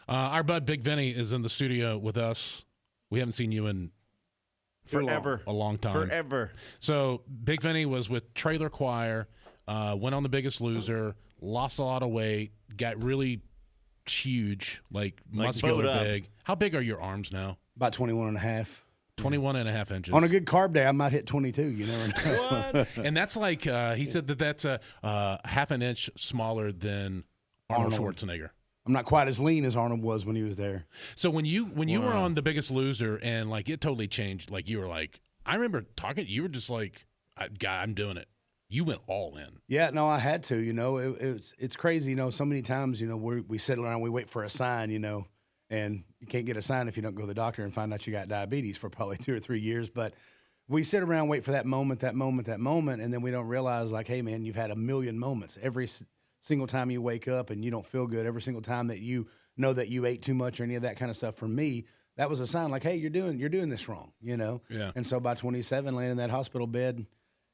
Our bud Big Vinny is in the studio with us. We haven't seen you in Forever. a long time. Forever. So Big Vinny was with Trailer Choir, went on The Biggest Loser, lost a lot of weight, got really huge, like muscular big. How big are your arms now? About 21 and a half. 21 and a half inches. On a good carb day, I might hit 22. You never know. What? And that's like, he said that's a half an inch smaller than Arnold Schwarzenegger. I'm not quite as lean as Arnold was when he was there. So when you were on The Biggest Loser and like it totally changed, like you were like, I remember talking, you were just like, I'm doing it. You went all in. Yeah, no, I had to. You know, it's crazy. You know, so many times, you know, we sit around, we wait for a sign. You know, and you can't get a sign if you don't go to the doctor and find out you got diabetes for probably 2 or 3 years. But we sit around, wait for that moment, and then we don't realize, like, hey, man, you've had a million moments. Every single time you wake up and you don't feel good, every single time that you know that you ate too much or any of that kind of stuff. For me, that was a sign, like, hey, you're doing this wrong. You know. Yeah. And so by 27, laying in that hospital bed,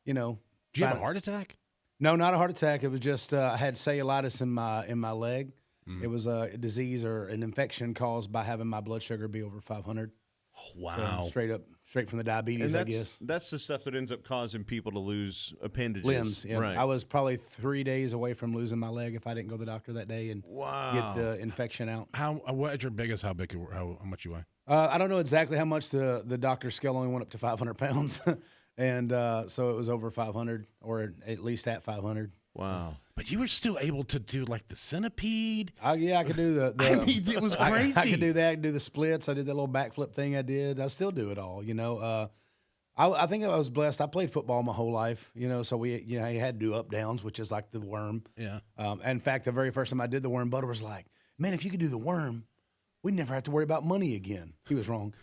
you know. Did you have a heart attack? No, not a heart attack. It was just I had cellulitis in my leg. Mm. It was a disease or an infection caused by having my blood sugar be over 500. Oh, wow. So straight from the diabetes, And I guess. that's the stuff that ends up causing people to lose appendages. Limbs. Yeah. Right. I was probably 3 days away from losing my leg if I didn't go to the doctor that day and get the infection out. What is your biggest? How big? How much you weigh? I don't know exactly how much the doctor's scale only went up to 500 pounds. And so it was over 500 or at least at 500. Wow. But you were still able to do like the centipede. Yeah, I could do the I mean, it was crazy. I could do that. I could do the splits. I did that little backflip thing I did. I still do it all, you know. I think I was blessed. I played football my whole life, you know, so you had to do up downs, which is like the worm. Yeah. In fact, the very first time I did the worm, Butter was like, man, if you could do the worm, we'd never have to worry about money again. He was wrong.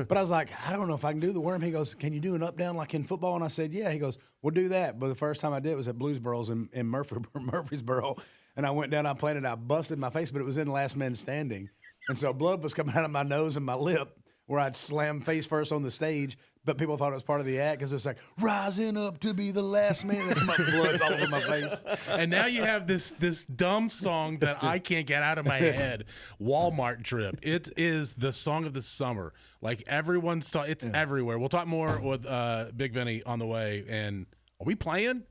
But I was like, I don't know if I can do the worm. He goes, can you do an up down like in football? And I said, yeah. He goes, we'll do that. But the first time I did it was at Bluesboro's in Murfreesboro. And I went down, I played it, I busted my face, but it was in last man standing. And so blood was coming out of my nose and my lip where I'd slam face first on the stage. But people thought it was part of the act because it was like, rising up to be the last man. And my blood's all over my face. And now you have this dumb song that I can't get out of my head, Walmart Trip. It is the song of the summer. Like it's everywhere. We'll talk more with Big Vinny on the way. And are we playing?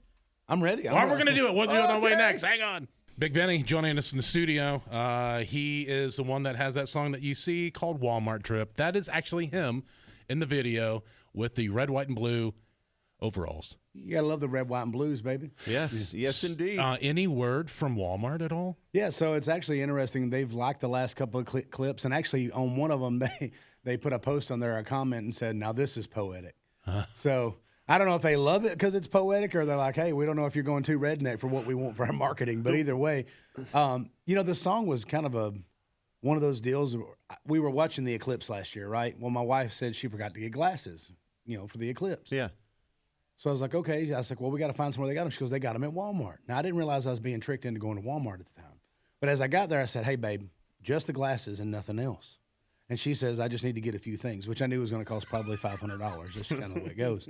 I'm ready. We're going to do it. We'll do it on the way next. Hang on. Big Vinny joining us in the studio. He is the one that has that song that you see called Walmart Trip. That is actually him in the video with the red, white, and blue overalls. You got to love the red, white, and blues, baby. Yes, yes, indeed. Any word from Walmart at all? Yeah, so it's actually interesting. They've liked the last couple of clips, and actually on one of them, they put a post on there, a comment, and said, now this is poetic. So I don't know if they love it because it's poetic or they're like, hey, we don't know if you're going too redneck for what we want for our marketing. But either way, you know, the song was kind of one of those deals. We were watching the eclipse last year, right? Well, my wife said she forgot to get glasses, you know, for the eclipse. Yeah. So I was like, okay. I was like, well, we got to find somewhere they got them. She goes, they got them at Walmart. Now, I didn't realize I was being tricked into going to Walmart at the time. But as I got there, I said, hey, babe, just the glasses and nothing else. And she says, I just need to get a few things, which I knew was going to cost probably $500. That's kind of the way it goes.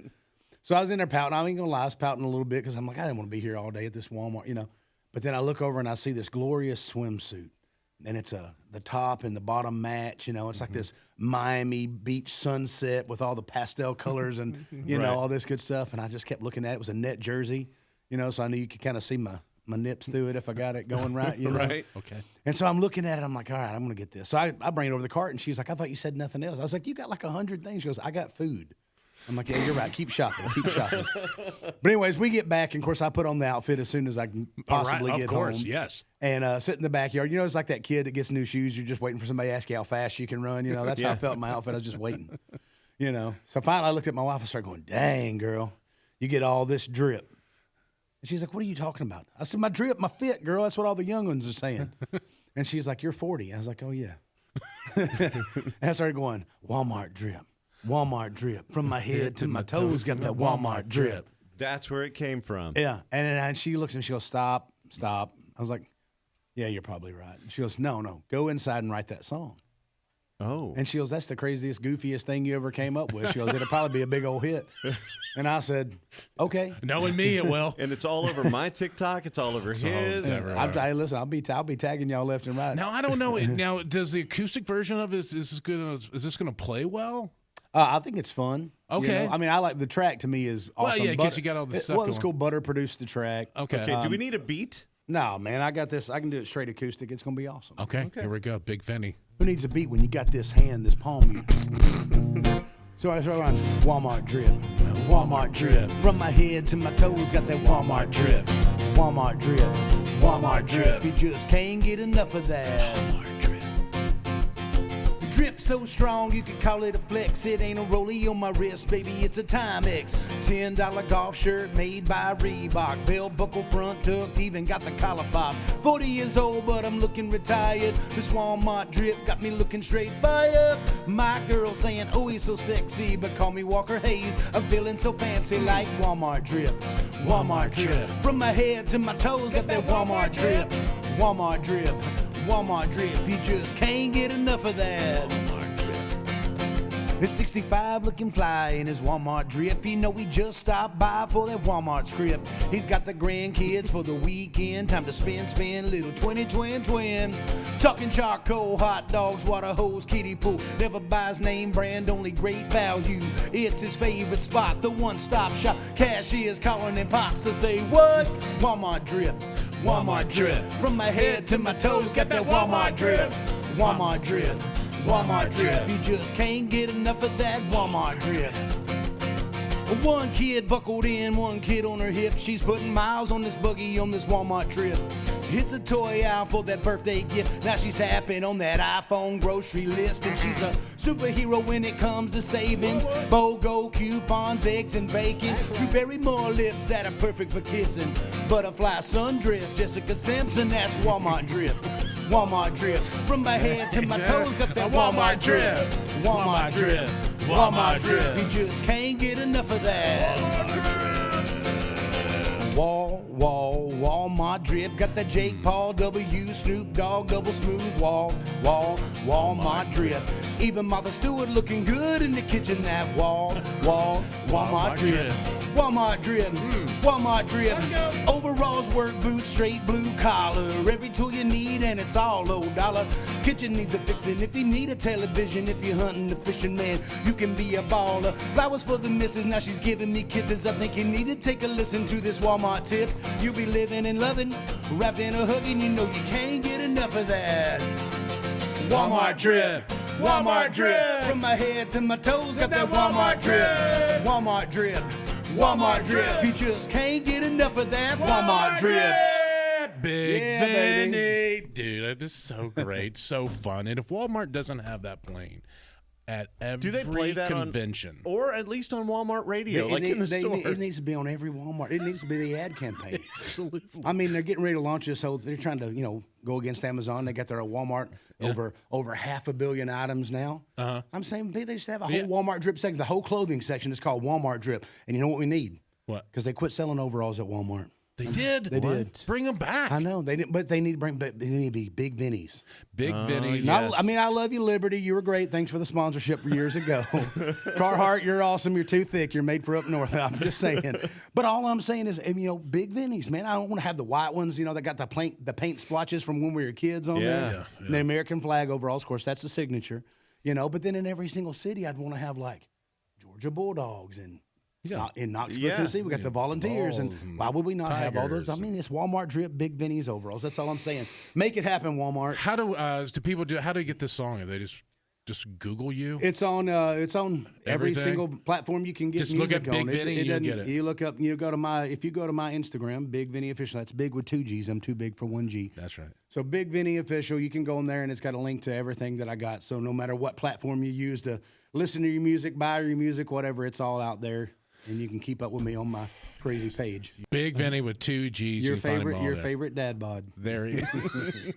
So I was in there pouting. I ain't going to lie, I was pouting a little bit because I'm like, I didn't want to be here all day at this Walmart, you know. But then I look over and I see this glorious swimsuit. And it's the top and the bottom match, you know. It's like this Miami Beach sunset with all the pastel colors and, you know, all this good stuff. And I just kept looking at it. It was a net jersey, you know, so I knew you could kind of see my nips through it if I got it going right, you know. Right. Okay. And so I'm looking at it. I'm like, all right, I'm going to get this. So I bring it over to the cart, and she's like, I thought you said nothing else. I was like, you got like 100 things. She goes, I got food. I'm like, yeah, you're right. Keep shopping. Keep shopping. But anyways, we get back, and, of course, I put on the outfit as soon as I can possibly get home. Of course, yes. And sit in the backyard. You know, it's like that kid that gets new shoes. You're just waiting for somebody to ask you how fast you can run. You know, that's how I felt in my outfit. I was just waiting, you know. So finally I looked at my wife and started going, dang, girl, you get all this drip. And she's like, what are you talking about? I said, my drip, my fit, girl. That's what all the young ones are saying. And she's like, you're 40. I was like, oh, yeah. And I started going, Walmart drip. Walmart drip. From my head to my toes, got that Walmart drip. That's where it came from. Yeah. And she looks at me, she goes, stop. I was like, yeah, you're probably right. And she goes, no, go inside and write that song. Oh. And she goes, that's the craziest, goofiest thing you ever came up with. She goes, it'll probably be a big old hit. And I said, okay. Knowing me, it will. And it's all over my TikTok. It's all over his. Hey, listen, I'll be tagging y'all left and right. Now, I don't know. Now, does the acoustic version of it, is this going to play well? I think it's fun. Okay. You know? I mean, I like the track. To me is awesome. Well, yeah, because you got all the stuff it's going. cool. Butter produced the track. Okay. Do we need a beat? No, man, I got this. I can do it straight acoustic. It's gonna be awesome. Okay. Here we go. Big Vinny. Who needs a beat when you got this hand, this palm? So I throw on Walmart drip, Walmart drip. From my head to my toes, got that Walmart drip, Walmart drip, Walmart drip. You just can't get enough of that. Walmart drip. Drip so strong you could call it a flex. It ain't a rollie on my wrist, baby, it's a Timex. $10 golf shirt made by Reebok. Belt buckle front tucked, even got the collar pop. 40 years old, but I'm looking retired. This Walmart drip got me looking straight fire. My girl saying, oh, he's so sexy, but call me Walker Hayes. I'm feeling so fancy like Walmart drip, Walmart drip. From my head to my toes, got that Walmart drip, Walmart drip. Walmart drip, you just can't get enough of that. Walmart drip. It's 65 looking fly in his Walmart drip. You know he just stopped by for that Walmart script. He's got the grandkids for the weekend. Time to spin, little twin. Talking charcoal, hot dogs, water hose, kiddie pool. Never buys name brand, only great value. It's his favorite spot, the one-stop shop. Cashiers calling and pops to say, what? Walmart drip. Walmart drip. From my head to my toes, got that Walmart drip. Walmart drip. Walmart drip. You just can't get enough of that Walmart drip. One kid buckled in, one kid on her hip. She's putting miles on this buggy on this Walmart trip. It's a toy out for that birthday gift. Now she's tapping on that iPhone grocery list. And she's a superhero when it comes to savings. BOGO coupons, eggs and bacon. Blueberry more lips that are perfect for kissing. Butterfly sundress, Jessica Simpson, that's Walmart drip. Walmart drip. From my head to my toes, got that Walmart drip. Walmart drip. Walmart drip. You just can't get enough of that. Walmart drip. Got that Jake Paul W, Snoop Dogg, double smooth. Walmart drip. Even Martha Stewart looking good in the kitchen. That Walmart drip. Walmart drip. Walmart drip. Overalls, work boots, straight blue collar. Every tool you need and it's all low dollar. Kitchen needs a fixin'. If you need a television, if you're hunting the fishing, man, you can be a baller. Flowers for the missus, now she's giving me kisses. I think you need to take a listen to this Walmart tip. You'll be living and loving, wrapped in a hug, and you know you can't get enough of that. Walmart drip. Walmart drip. From my head to my toes, got that Walmart drip. Walmart drip. Walmart drip. You just can't get enough of that Walmart drip. Big Yeah, Vinny. Dude, this is so great, so fun. And if Walmart doesn't have that playing at every Do they play that convention, or at least on Walmart radio, like in the store? It needs to be on every Walmart. It needs to be the ad campaign. Absolutely. I mean, they're getting ready to launch this whole. They're trying to, go against Amazon. They got their Walmart over 500 million items now. I'm saying they should have a whole Walmart drip section. The whole clothing section is called Walmart drip. And you know what we need? What? Because they quit selling overalls at Walmart. They did. They did. Bring them back. I know they did, but they need to bring. But they need to be Big Vinny's. Big Vinny's. Yes. I mean, I love you, Liberty. You were great. Thanks for the sponsorship for years ago. Carhartt, you're awesome. You're too thick. You're made for up north. I'm just saying. But all I'm saying is, Big Vinny's, man. I don't want to have the white ones. That got the paint splotches from when we were kids on there. Yeah. The American flag overalls, of course, that's the signature. But then in every single city, I'd want to have like Georgia Bulldogs and. In Knoxville, Tennessee, we got the Volunteers, and why would we not have all those? I mean, it's Walmart drip, Big Vinny's overalls. That's all I'm saying. Make it happen, Walmart. How do people do? How do you get this song? Are they just Google you? It's on every single platform you can get just music look up on. Big Vinny, you'll get it. You look up. If you go to my Instagram, Big Vinny Official. That's big with 2 G's. I'm too big for 1 G. That's right. So Big Vinny Official. You can go in there, and it's got a link to everything that I got. So no matter what platform you use to listen to your music, buy your music, whatever, it's all out there. And you can keep up with me on my crazy page. Big Vinny with 2 G's. Your favorite dad bod. There he is.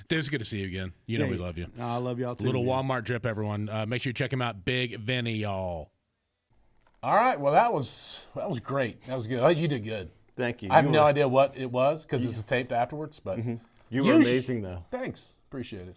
Dude, it's good to see you again. We love you. I love y'all too. Little Walmart drip, everyone. Make sure you check him out. Big Vinny, y'all. All right. Well, that was great. That was good. You did good. Thank you. I have no idea what it was because this is taped afterwards, but you were amazing, though. Thanks. Appreciate it.